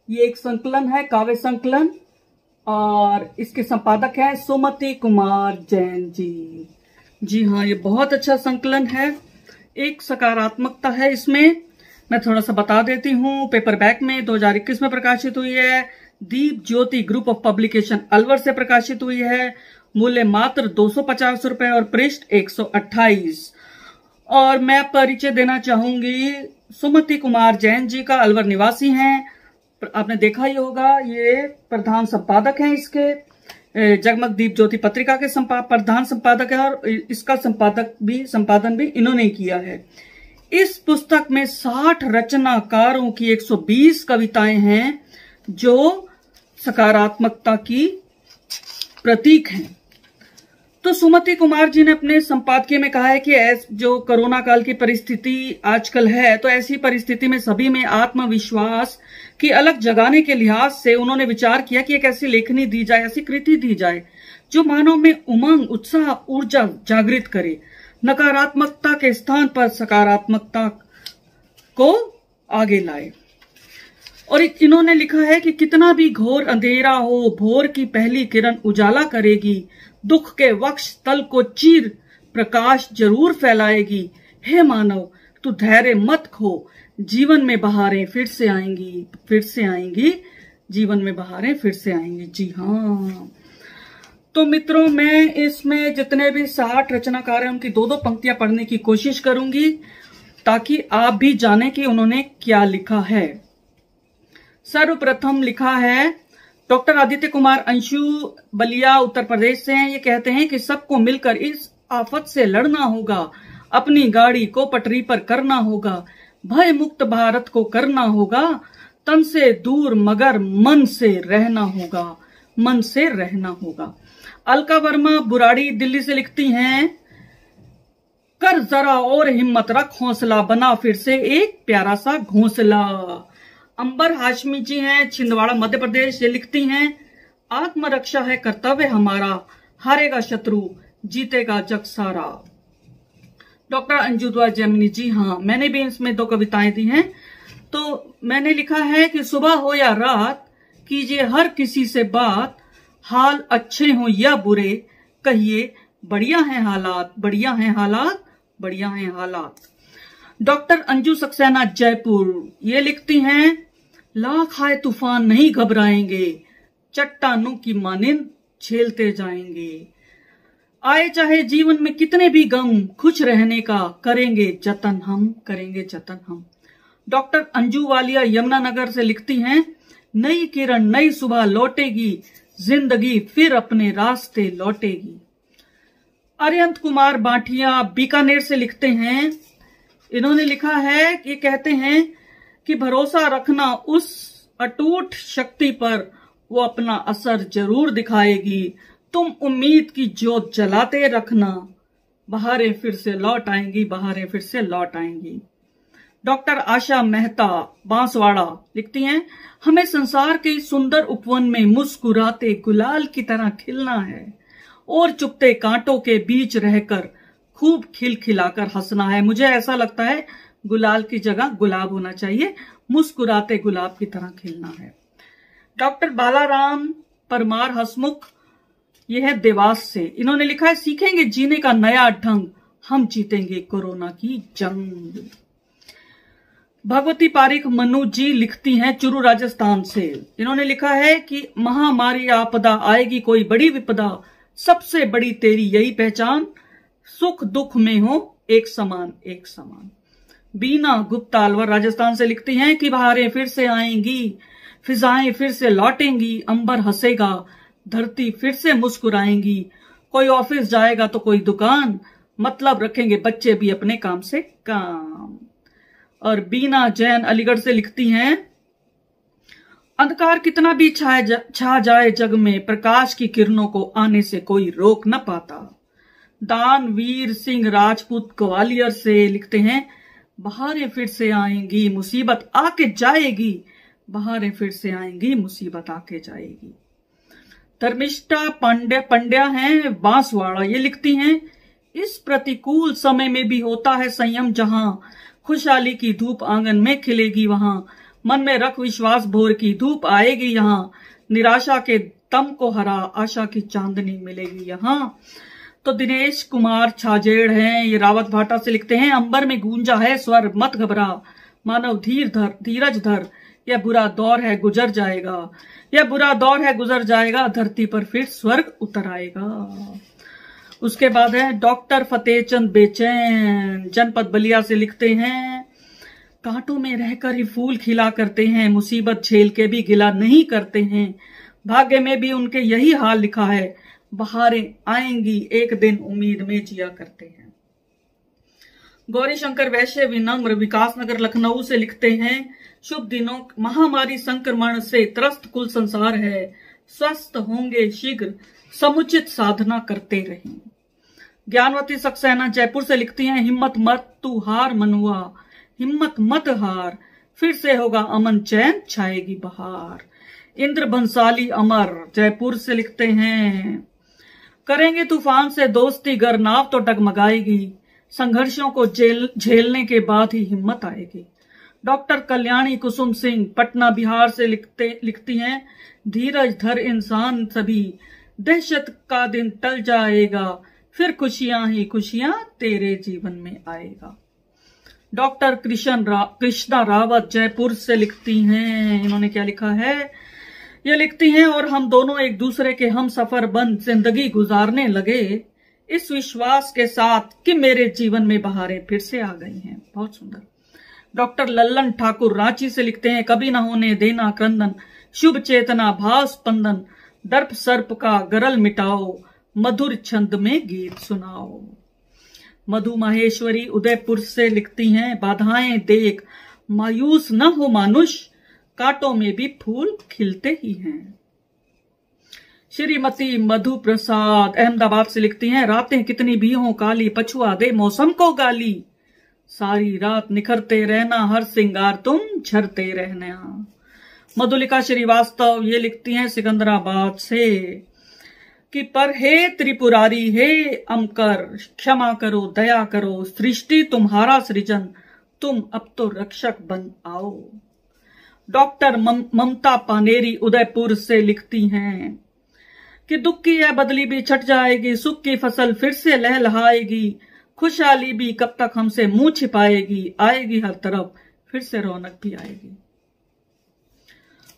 ये एक संकलन है, काव्य संकलन, और इसके संपादक हैं सुमति कुमार जैन जी। जी हाँ, ये बहुत अच्छा संकलन है। एक सकारात्मकता है इसमें, मैं थोड़ा सा बता देती हूँ। पेपरबैक में 2021 में प्रकाशित हुई है। दीप ज्योति ग्रुप ऑफ पब्लिकेशन अलवर से प्रकाशित हुई है। मूल्य मात्र 250 रुपए और पृष्ठ 128। और मैं परिचय देना चाहूंगी, सुमति कुमार जैन जी का अलवर निवासी हैं। आपने देखा ही होगा, ये प्रधान संपादक हैं इसके, जगमग दीप ज्योति पत्रिका के प्रधान संपादक है, और इसका संपादन भी इन्होंने किया है। इस पुस्तक में 60 रचनाकारों की 120 कविताएं हैं जो सकारात्मकता की प्रतीक हैं। तो सुमति कुमार जी ने अपने संपादकीय में कहा है कि जो कोरोना काल की परिस्थिति आजकल है, तो ऐसी परिस्थिति में सभी में आत्मविश्वास की अलग जगाने के लिहाज से उन्होंने विचार किया कि एक ऐसी लेखनी दी जाए, ऐसी कृति दी जाए जो मानव में उमंग, उत्साह, ऊर्जा जागृत करे, नकारात्मकता के स्थान पर सकारात्मकता को आगे लाए। और इन्होंने लिखा है कि कितना भी घोर अंधेरा हो, भोर की पहली किरण उजाला करेगी, दुख के वक्ष तल को चीर प्रकाश जरूर फैलाएगी। हे मानव, तू धैर्य मत खो, जीवन में बहारें फिर से आएंगी, फिर से आएंगी, जीवन में बहारें फिर से आएंगी। जी हाँ, तो मित्रों, मैं इसमें जितने भी 60 रचनाकार हैं उनकी 2-2 पंक्तियां पढ़ने की कोशिश करूंगी ताकि आप भी जानें कि उन्होंने क्या लिखा है। सर्वप्रथम लिखा है, डॉक्टर आदित्य कुमार अंशु, बलिया, उत्तर प्रदेश से हैं। ये कहते हैं कि सबको मिलकर इस आफत से लड़ना होगा, अपनी गाड़ी को पटरी पर करना होगा, भय मुक्त भारत को करना होगा, तन से दूर मगर मन से रहना होगा, मन से रहना होगा। अलका वर्मा, बुराड़ी, दिल्ली से लिखती हैं, कर जरा और हिम्मत रख, हौसला बना फिर से एक प्यारा सा घोंसला। अंबर हाशमी जी हैं, छिंदवाड़ा, मध्य प्रदेश। ये लिखती हैं, आत्मरक्षा है कर्तव्य हमारा, हारेगा शत्रु, जीतेगा जग सारा। डॉक्टर अंजू द्वार जैमिनी जी हाँ, मैंने भी इसमें 2 कविताएं दी हैं। तो मैंने लिखा है कि सुबह हो या रात, कीजिए हर किसी से बात, हाल अच्छे हो या बुरे, कहिए बढ़िया हैं हालात, बढ़िया हैं हालात, बढ़िया हैं हालात। डॉक्टर अंजू सक्सेना, जयपुर। ये लिखती हैं, लाख आए तूफान नहीं घबराएंगे, चट्टानों की मानिंद झेलते जाएंगे, आए चाहे जीवन में कितने भी गम, खुश रहने का करेंगे जतन हम, करेंगे जतन हम। डॉक्टर अंजू वालिया, यमुनानगर से लिखती हैं, नई किरण नई सुबह लौटेगी, जिंदगी फिर अपने रास्ते लौटेगी। अरिहंत कुमार बाठिया, बीकानेर से लिखते हैं। इन्होंने लिखा है, ये कहते हैं कि भरोसा रखना उस अटूट शक्ति पर, वो अपना असर जरूर दिखाएगी, तुम उम्मीद की ज्योत जलाते रखना, बहारें फिर से लौट आएंगी, बहारें फिर से लौट आएंगी। डॉक्टर आशा मेहता, बांसवाड़ा, लिखती हैं, हमें संसार के सुंदर उपवन में मुस्कुराते गुलाल की तरह खिलना है और चुपते कांटों के बीच रहकर खूब खिलखिलाकर हंसना है। मुझे ऐसा लगता है गुलाल की जगह गुलाब होना चाहिए, मुस्कुराते गुलाब की तरह खिलना है। डॉक्टर बालाराम परमार हसमुख, ये है देवास से। इन्होंने लिखा है, सीखेंगे जीने का नया ढंग, हम जीतेंगे कोरोना की जंग। भगवती पारिक मनु जी लिखती हैं, चुरू, राजस्थान से। इन्होंने लिखा है कि महामारी आपदा आएगी कोई बड़ी विपदा, सबसे बड़ी तेरी यही पहचान, सुख दुख में हो एक समान, एक समान। बीना गुप्ता, अलवर, राजस्थान से लिखती हैं कि बहारें फिर से आएंगी, फिजाएं फिर से लौटेंगी, अंबर हंसेगा, धरती फिर से मुस्कुराएंगी, कोई ऑफिस जाएगा तो कोई दुकान, मतलब रखेंगे बच्चे भी अपने काम से काम। और बीना जैन, अलीगढ़ से लिखती हैं, अंधकार कितना भी छा जाए जग में, प्रकाश की किरणों को आने से कोई रोक न पाता। दानवीर सिंह राजपूत, ग्वालियर से लिखते हैं, बहारें फिर से आएंगी, मुसीबत आके जाएगी, बहारें फिर से आएंगी, मुसीबत आके जाएगी। धर्मिष्ठा पंड्या हैं, बांसवाड़ा। ये लिखती हैं, इस प्रतिकूल समय में भी होता है संयम, जहां खुशहाली की धूप आंगन में खिलेगी, वहां मन में रख विश्वास, भोर की धूप आएगी यहाँ, निराशा के तम को हरा, आशा की चांदनी मिलेगी यहाँ। तो दिनेश कुमार छाजेड़ हैं, ये रावत भाटा से लिखते हैं, अंबर में गूंजा है स्वर, मत घबरा मानव धीरज धर, यह बुरा दौर है गुजर जाएगा, यह बुरा दौर है गुजर जाएगा, धरती पर फिर स्वर्ग उतर आएगा। उसके बाद है डॉक्टर फतेह चंद बेचैन, जनपद बलिया से लिखते हैं, कांटों में रहकर ही फूल खिला करते हैं, मुसीबत झेल के भी गिला नहीं करते हैं, भाग्य में भी उनके यही हाल लिखा है, बहारें आएंगी एक दिन उम्मीद में जिया करते हैं। गौरी शंकर वैश्य विनम्र विकासनगर लखनऊ से लिखते हैं, शुभ दिनों, महामारी संक्रमण से त्रस्त कुल संसार है, स्वस्थ होंगे शीघ्र, समुचित साधना करते रहें। ज्ञानवती सक्सेना जयपुर से लिखती हैं, हिम्मत मत तू हार मनुआ, हिम्मत मत हार, फिर से होगा अमन चैन, छाएगी बहार। इंद्र भंसाली अमर जयपुर से लिखते हैं, करेंगे तूफान से दोस्ती गर, नाव तो डगमगाएगी, संघर्षों को झेलने के बाद ही हिम्मत आएगी। डॉक्टर कल्याणी कुसुम सिंह पटना बिहार से लिखती हैं, धीरज धर इंसान सभी, दहशत का दिन टल जाएगा, फिर खुशियां ही खुशियां तेरे जीवन में आएगा। डॉक्टर कृष्णा रावत जयपुर से लिखती हैं, इन्होंने क्या लिखा है, ये लिखती हैं, और हम दोनों एक दूसरे के हम सफर बन जिंदगी गुजारने लगे, इस विश्वास के साथ कि मेरे जीवन में बहारें फिर से आ गई हैं। बहुत सुंदर। डॉक्टर लल्लन ठाकुर रांची से लिखते हैं, कभी न होने देना क्रंदन, शुभ चेतना भाव स्पंदन, दर्प सर्प का गरल मिटाओ, मधुर छंद में गीत सुनाओ। मधु माहेश्वरी उदयपुर से लिखती हैं, बाधाएं देख मायूस न हो मानुष, कांटों में भी फूल खिलते ही हैं। श्रीमती मधु प्रसाद अहमदाबाद से लिखती हैं, रातें कितनी भी हों काली, पछुआ दे मौसम को गाली, सारी रात निखरते रहना, हर सिंगार तुम झरते रहना। मधुलिका श्रीवास्तव ये लिखती हैं सिकंदराबाद से कि पर हे त्रिपुरारी, हे अमकर, क्षमा करो दया करो, सृष्टि तुम्हारा सृजन, तुम अब तो रक्षक बन आओ। डॉक्टर ममता पानेरी उदयपुर से लिखती हैं कि दुख की यह बदली भी छट जाएगी, सुख की फसल फिर से लहलहाएगी, खुशहाली भी कब तक हमसे मुंह छिपाएगी, आएगी हर तरफ फिर से रौनक भी आएगी।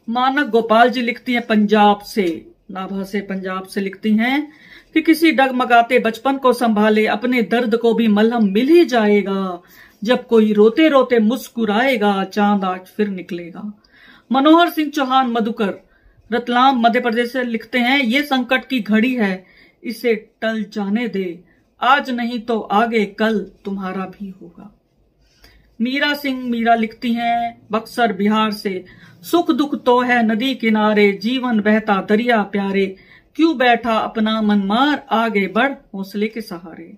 मानक गोपाल जी लिखती हैं पंजाब से, नाभा से पंजाब से लिखती हैं कि किसी डगमगाते बचपन को संभाले, अपने दर्द को भी मलहम मिल ही जाएगा, जब कोई रोते रोते मुस्कुराएगा, चांद आज फिर निकलेगा। मनोहर सिंह चौहान मधुकर रतलाम मध्य प्रदेश से लिखते हैं, ये संकट की घड़ी है, इसे टल जाने दे, आज नहीं तो आगे कल तुम्हारा भी होगा। मीरा सिंह मीरा लिखती हैं बक्सर बिहार से, सुख दुख तो है नदी किनारे, जीवन बहता दरिया प्यारे, क्यों बैठा अपना मन मार, आगे बढ़ हौसले के सहारे।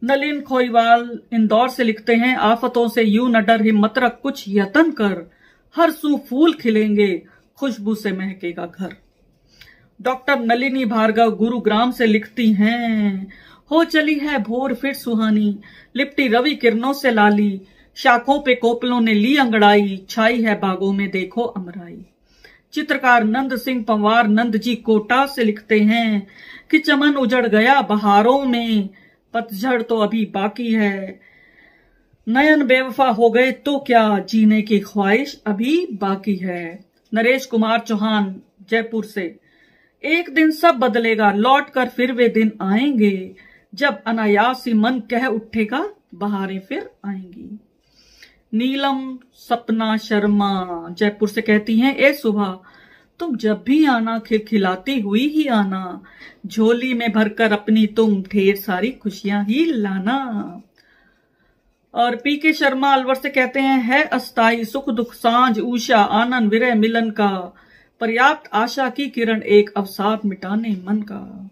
नलिन खोईवाल इंदौर से लिखते हैं, आफतों से यूं न डर, हिम्मत रख कुछ यतन कर, हर सू फूल खिलेंगे, खुशबू से महकेगा घर। डॉक्टर नलिनी भार्गव गुरुग्राम से लिखती हैं, हो चली है भोर फिर सुहानी, लिपटी रवि किरणों से लाली, शाखों पे कोपलों ने ली अंगड़ाई, छाई है बागों में देखो अमराई। चित्रकार नंद सिंह पंवार नंद जी कोटा से लिखते हैं कि चमन उजड़ गया बहारों में, पतझड़ तो अभी बाकी है, नयन बेवफा हो गए तो क्या, जीने की ख्वाहिश अभी बाकी है। नरेश कुमार चौहान जयपुर से, एक दिन सब बदलेगा, लौट कर फिर वे दिन आएंगे, जब अनायास ही मन कह उठेगा, बहारें फिर आएंगी। नीलम सपना शर्मा जयपुर से कहती हैं, ए सुबह तुम जब भी आना खिलखिलाती हुई ही आना, झोली में भरकर अपनी तुम ढेर सारी खुशियां ही लाना। और पी के शर्मा अलवर से कहते हैं, है अस्थाई सुख दुख सांझ उषा, आनंद विरह मिलन का, पर्याप्त आशा की किरण, एक अवसाद मिटाने मन का।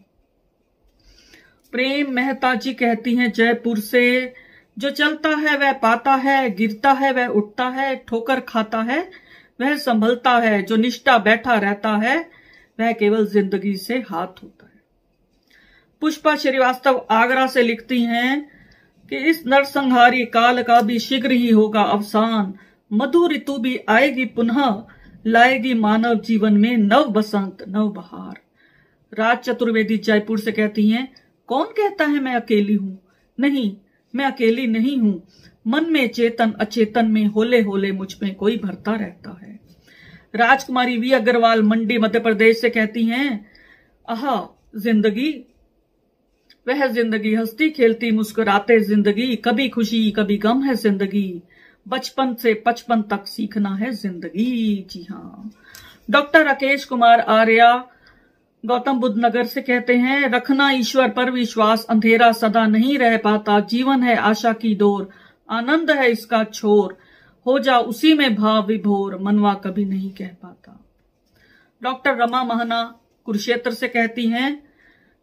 प्रेम मेहता जी कहती हैं जयपुर से, जो चलता है वह पाता है, गिरता है वह उठता है, ठोकर खाता है वह संभलता है, जो निष्ठा बैठा रहता है वह केवल जिंदगी से हाथ होता है। पुष्पा श्रीवास्तव आगरा से लिखती हैं कि इस नरसंहारी काल का भी शीघ्र ही होगा अवसान, मधु ऋतु भी आएगी पुनः, लाएगी मानव जीवन में नव बसंत नव बहार। राज चतुर्वेदी जयपुर से कहती हैं, कौन कहता है मैं अकेली हूं? नहीं, मैं अकेली नहीं हूं। मन में चेतन अचेतन में होले होले मुझ में कोई भरता रहता है। राजकुमारी वी अग्रवाल मंडी मध्य प्रदेश से कहती हैं, आहा जिंदगी, वह जिंदगी हंसती खेलती मुस्कुराते जिंदगी, कभी खुशी कभी गम है जिंदगी, बचपन से 55 तक सीखना है जिंदगी। जी हाँ। डॉक्टर राकेश कुमार आर्या गौतम बुद्ध नगर से कहते हैं, रखना ईश्वर पर विश्वास, अंधेरा सदा नहीं रह पाता, जीवन है आशा की डोर, आनंद है इसका छोर, हो जा उसी में भाव विभोर, मनवा कभी नहीं कह पाता। डॉक्टर रमा महना कुरुक्षेत्र से कहती हैं,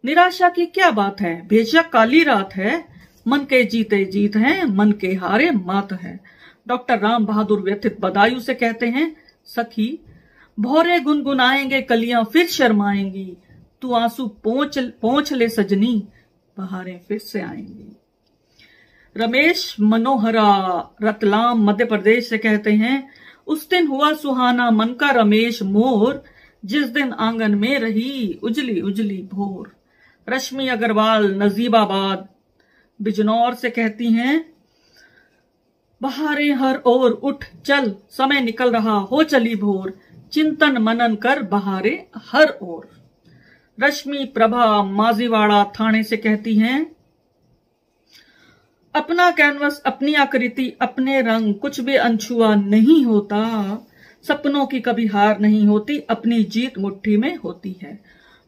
निराशा की क्या बात है, बेशक काली रात है, मन के जीते जीत है, मन के हारे मात है। डॉक्टर राम बहादुर व्यथित बदायूं से कहते हैं, सखी भौरे गुनगुनाएंगे कलियां फिर शर्माएंगी, तू आंसू पोंछ ले सजनी, बहारें फिर से आएंगी। रमेश मनोहरा रतलाम मध्य प्रदेश से कहते हैं, उस दिन हुआ सुहाना मन का रमेश मोर, जिस दिन आंगन में रही उजली उजली भोर। रश्मि अग्रवाल नजीबाबाद बिजनौर से कहती हैं, बहारें हर ओर उठ चल, समय निकल रहा हो चली भोर, चिंतन मनन कर बहारें हर ओर। रश्मि प्रभा माजीवाड़ा थाने से कहती हैं, अपना कैनवस अपनी आकृति अपने रंग, कुछ भी अनछुआ नहीं होता, सपनों की कभी हार नहीं होती, अपनी जीत मुट्ठी में होती है।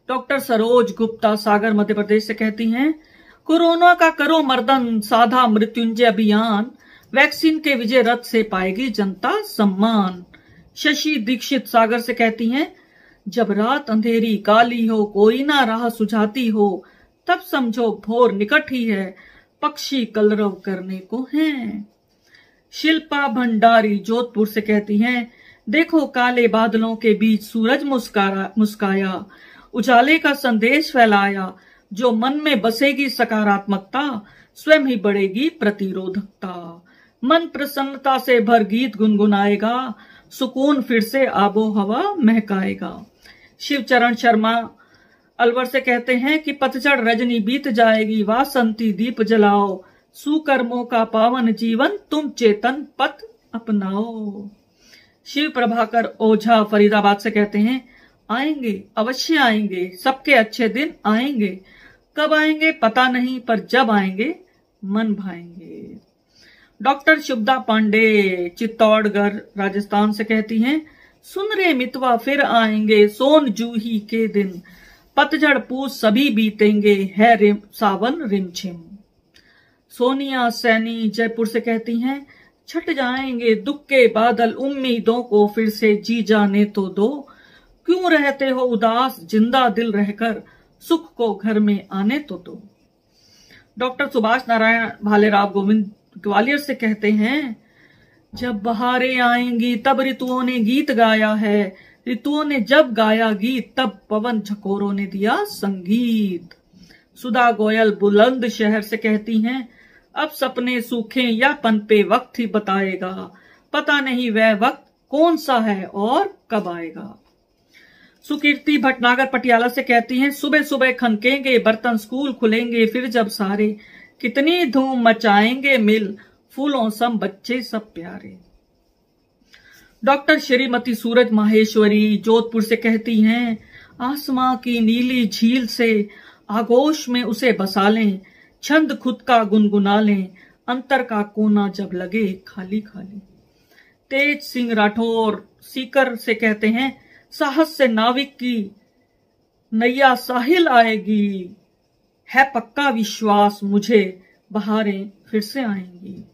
डॉक्टर सरोज गुप्ता सागर मध्य प्रदेश से कहती हैं, कोरोना का करो मर्दन, साधा मृत्युंजय अभियान, वैक्सीन के विजय रथ से पाएगी जनता सम्मान। शशि दीक्षित सागर से कहती हैं, जब रात अंधेरी काली हो, कोई ना राह सुझाती हो, तब समझो भोर निकट ही है, पक्षी कलरव करने को हैं। शिल्पा भंडारी जोधपुर से कहती हैं, देखो काले बादलों के बीच सूरज मुस्काया, उजाले का संदेश फैलाया, जो मन में बसेगी सकारात्मकता, स्वयं ही बढ़ेगी प्रतिरोधकता, मन प्रसन्नता से भर गीत गुनगुनाएगा, सुकून फिर से आबो हवा महकाएगा। शिवचरण शर्मा अलवर से कहते हैं कि पतझड़ रजनी बीत जाएगी, वासंती दीप जलाओ, सुकर्मों का पावन जीवन तुम चेतन पथ अपनाओ। शिव प्रभाकर ओझा फरीदाबाद से कहते हैं, आएंगे अवश्य आएंगे, सबके अच्छे दिन आएंगे, कब आएंगे पता नहीं, पर जब आएंगे मन भाएंगे। डॉक्टर शुभदा पांडे चित्तौड़गढ़ राजस्थान से कहती हैं, सुन रे मितवा फिर आएंगे, सोन जूही के दिन, पतझड़ पूस सभी बीतेंगे, है सावन रिमझिम। सोनिया सैनी जयपुर से कहती हैं, छट जाएंगे दुख के बादल, उम्मीदों को फिर से जी जाने तो दो, क्यों रहते हो उदास जिंदा दिल रहकर, सुख को घर में आने तो दो। डॉक्टर सुभाष नारायण भालेराव गोविंद ग्वालियर से कहते हैं, जब बहारें आएंगी तब ऋतुओं ने गीत गाया है, ऋतुओं ने जब गाया गीत तब पवन झकोरों ने दिया संगीत। सुधा गोयल बुलंद शहर से कहती हैं, अब सपने सूखे या पनपे वक्त ही बताएगा, पता नहीं वह वक्त कौन सा है और कब आएगा। सुकीर्ति भटनागर पटियाला से कहती हैं, सुबह सुबह खनकेंगे बर्तन, स्कूल खुलेंगे फिर जब सारे, कितनी धूम मचाएंगे मिल, फूलों सम बच्चे सब प्यारे। डॉक्टर श्रीमती सूरज माहेश्वरी जोधपुर से कहती हैं, आसमां की नीली झील से आगोश में उसे बसा लें, छंद खुद का गुनगुना लें, अंतर का कोना जब लगे खाली खाली। तेज सिंह राठौर सीकर से कहते हैं, साहस से नाविक की नैया साहिल आएगी, है पक्का विश्वास मुझे, बहारें फिर से आएंगी।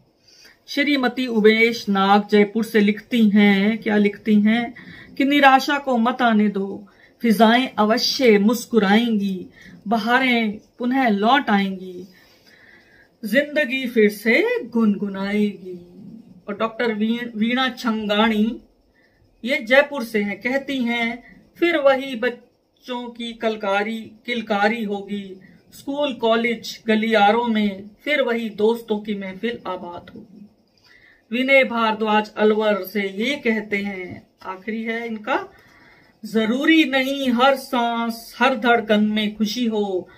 श्रीमती उमेश नाग जयपुर से लिखती हैं, क्या लिखती हैं कि निराशा को मत आने दो, फिजाएं अवश्य मुस्कुराएंगी, बहारें पुनः लौट आएंगी, जिंदगी फिर से गुनगुनाएगी। और डॉक्टर वीणा छंगाणी ये जयपुर से हैं, कहती हैं, फिर वही बच्चों की किलकारी होगी, स्कूल कॉलेज गलियारों में फिर वही दोस्तों की महफिल आबाद होगी। विनय भारद्वाज अलवर से ये कहते हैं, आखिरी है इनका, जरूरी नहीं हर सांस हर धड़कन में खुशी हो,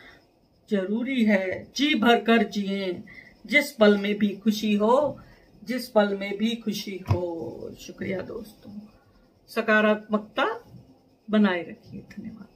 जरूरी है जी भर कर जिए जिस पल में भी खुशी हो, जिस पल में भी खुशी हो। शुक्रिया दोस्तों, सकारात्मकता बनाए रखिए। धन्यवाद।